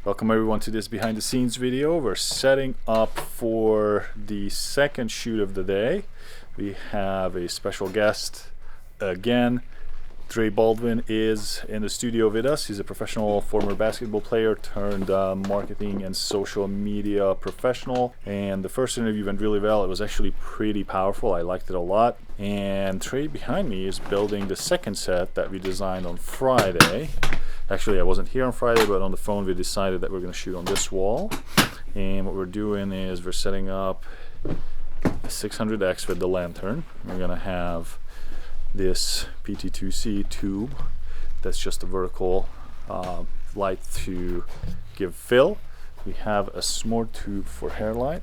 Welcome everyone to this behind the scenes video. We're setting up for the second shoot of the day. We have a special guest again. Baldwin is in the studio with us. He's a professional former basketball player turned marketing and social media professional. And the first interview went really well. It was actually pretty powerful. I liked it a lot. And Trey behind me is building the second set that we designed on Friday. Actually, I wasn't here on Friday, but on the phone we decided that we're going to shoot on this wall. And what we're doing is we're setting up a 600X with the lantern. We're going to have this PT2C tube that's just a vertical light to give fill. We have a smart tube for hair light,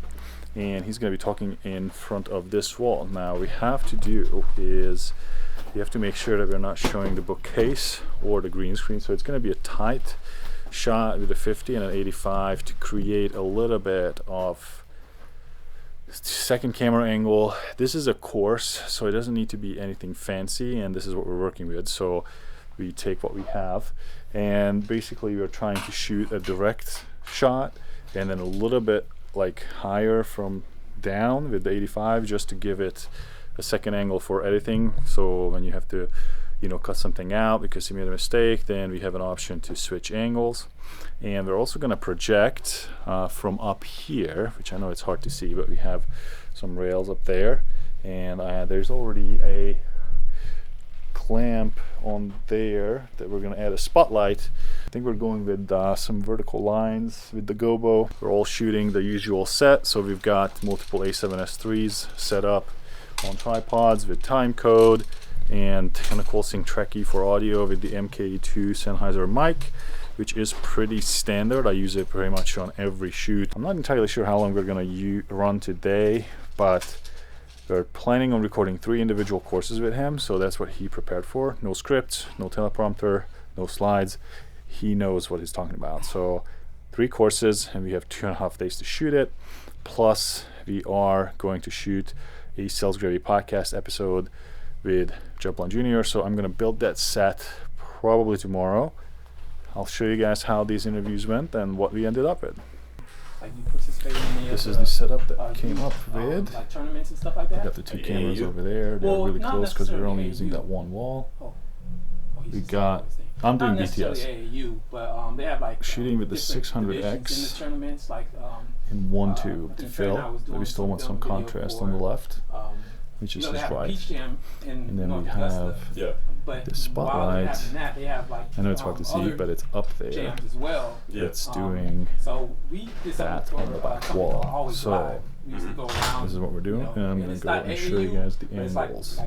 and he's going to be talking in front of this wall. Now, what we have to do is you have to make sure that we're not showing the bookcase or the green screen, so it's going to be a tight shot with a 50 and an 85 to create a little bit of second camera angle. This is a course, so it doesn't need to be anything fancy, and this is what we're working with. So we take what we have, and basically we're trying to shoot a direct shot and then a little bit like higher from down with the 85 just to give it a second angle for editing. So when you have to cut something out because you made a mistake, then we have an option to switch angles. And we're also going to project from up here, which I know it's hard to see, but we have some rails up there, and there's already a clamp on there that we're going to add a spotlight. I think we're going with some vertical lines with the gobo. We're all shooting the usual set, so we've got multiple A7S3s set up on tripods with time code, and kind of cool sync Trekkie for audio with the MK2 Sennheiser mic, which is pretty standard. I use it pretty much on every shoot. I'm not entirely sure how long we're gonna run today, but we're planning on recording 3 individual courses with him, so that's what he prepared for. No script, no teleprompter, no slides. He knows what he's talking about. So 3 courses, and we have 2.5 days to shoot it. Plus, we are going to shoot a Sales Gravy podcast episode with Baldwin Jr. So I'm gonna build that set probably tomorrow. I'll show you guys how these interviews went and what we ended up with. Like you participated in any This is the setup that came up with. Like tournaments and stuff like that? We got the 2 cameras over there. They're really close because we're only using that one wall. We got, I'm doing BTS. AAU, but they have like shooting with the 600X in the tournaments, like in one tube to fill. But we still want some contrast on the left, which is his right. And then we have the spotlight. I know it's hard to see, but it's up there. It's doing that on the back wall. So this is what we're doing, and I'm going to go and show you guys the angles.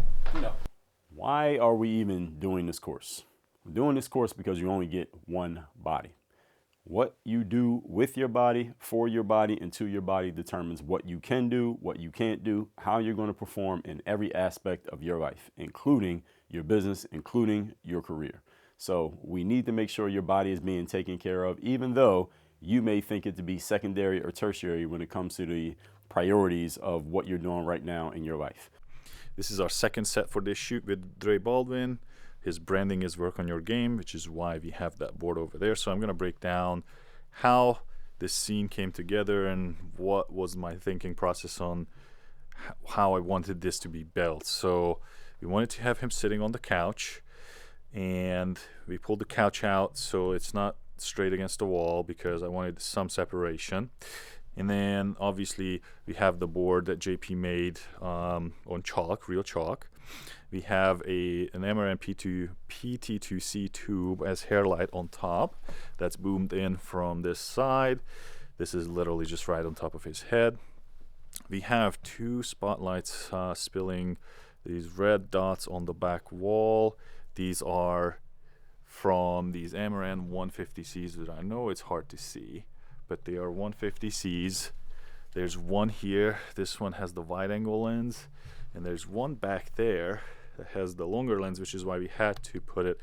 Why are we even doing this course? We're doing this course because you only get one body. What you do with your body, for your body, and to your body determines what you can do, what you can't do, how you're going to perform in every aspect of your life, including your business, including your career. So we need to make sure your body is being taken care of, even though you may think it to be secondary or tertiary when it comes to the priorities of what you're doing right now in your life. This is our second set for this shoot with Baldwin. His branding is Work on Your Game, which is why we have that board over there. So I'm going to break down how this scene came together and what was my thinking process on how I wanted this to be built. So we wanted to have him sitting on the couch, and we pulled the couch out so it's not straight against the wall because I wanted some separation. And then obviously we have the board that JP made on chalk, real chalk. We have an MRN PT2C tube as hair light on top that's boomed in from this side. This is literally just right on top of his head. We have 2 spotlights spilling these red dots on the back wall. These are from these MRN 150Cs that I know it's hard to see, but they are 150Cs. There's one here. This one has the wide angle lens, and there's one back there that has the longer lens, which is why we had to put it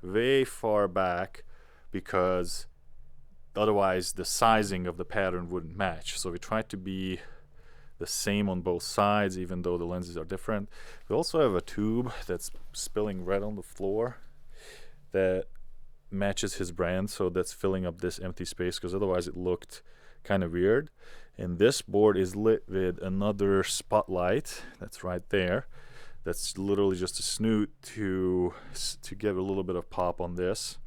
way far back because otherwise the sizing of the pattern wouldn't match. So we tried to be the same on both sides, even though the lenses are different. We also have a tube that's spilling red on the floor that matches his brand, so that's filling up this empty space, because otherwise it looked kind of weird. And this board is lit with another spotlight that's right there. That's literally just a snoot to give a little bit of pop on this.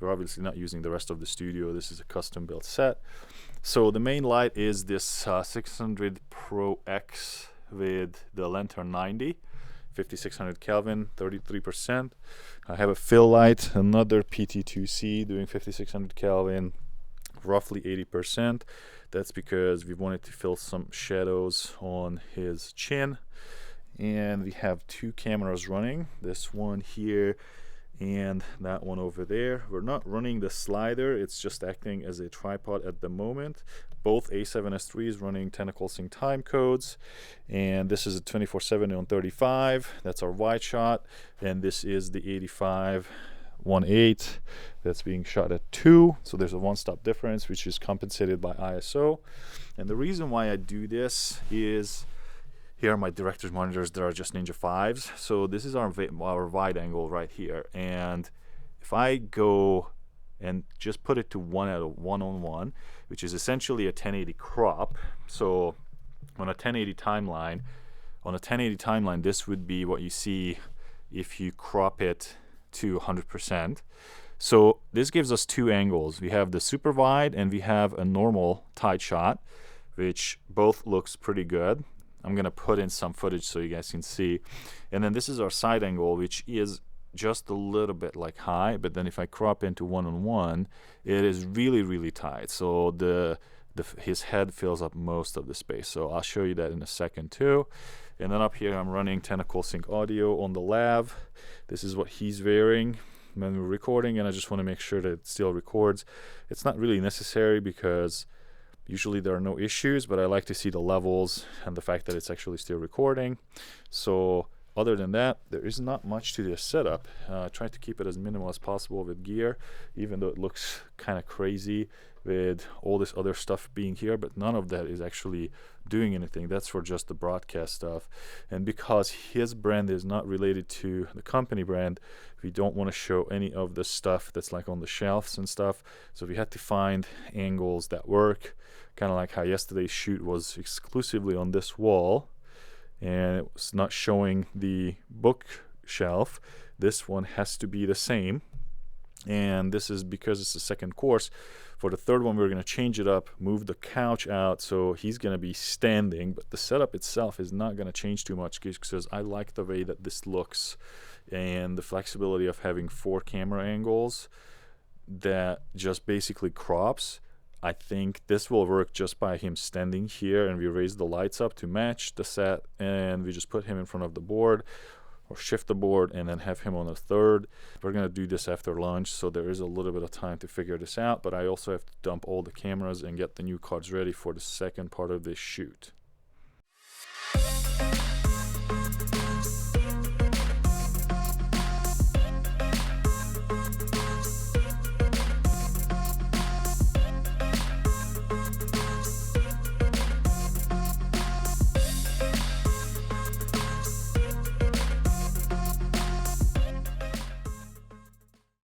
We're obviously not using the rest of the studio. This is a custom built set. So the main light is this 600 Pro X with the lantern 90, 5600 Kelvin, 33%. I have a fill light, another PT2C doing 5600 Kelvin, roughly 80%. That's because we wanted to fill some shadows on his chin. And we have two cameras running, this one here and that one over there. We're not running the slider, it's just acting as a tripod at the moment. Both A7S3s running tentacle sync time codes, and this is a 24/7 on 35. That's our wide shot, and this is the 85/1.8 that's being shot at 2. So there's a one-stop difference, which is compensated by ISO. And the reason why I do this is, here are my director's monitors that are just Ninja 5s. So this is our wide angle right here. And if I go and just put it to 1:1, which is essentially a 1080 crop. So on a 1080 timeline, this would be what you see if you crop it to 100%. So this gives us two angles. We have the super wide and we have a normal tight shot, which both looks pretty good. I'm gonna put in some footage so you guys can see. And then this is our side angle, which is just a little bit like high, but then if I crop into 1:1, it is really, really tight. So his head fills up most of the space. So I'll show you that in a second too. And then up here I'm running tentacle sync audio on the lav. This is what he's wearing when we're recording, and I just want to make sure that it still records. It's not really necessary because usually there are no issues, but I like to see the levels and the fact that it's actually still recording. So other than that, there is not much to this setup. Try to keep it as minimal as possible with gear, even though it looks kind of crazy with all this other stuff being here, but none of that is actually doing anything. That's for just the broadcast stuff. And because his brand is not related to the company brand, we don't want to show any of the stuff that's like on the shelves and stuff. So we had to find angles that work, kind of like how yesterday's shoot was exclusively on this wall and it was not showing the bookshelf. This one has to be the same, and this is because it's the second course. For the third one, we're going to change it up, move the couch out, so he's going to be standing, but the setup itself is not going to change too much because I like the way that this looks and the flexibility of having 4 camera angles that just basically crops. I think this will work just by him standing here, and we raise the lights up to match the set, and we just put him in front of the board or shift the board and then have him on a third. We're going to do this after lunch, so there is a little bit of time to figure this out, but I also have to dump all the cameras and get the new cards ready for the second part of this shoot.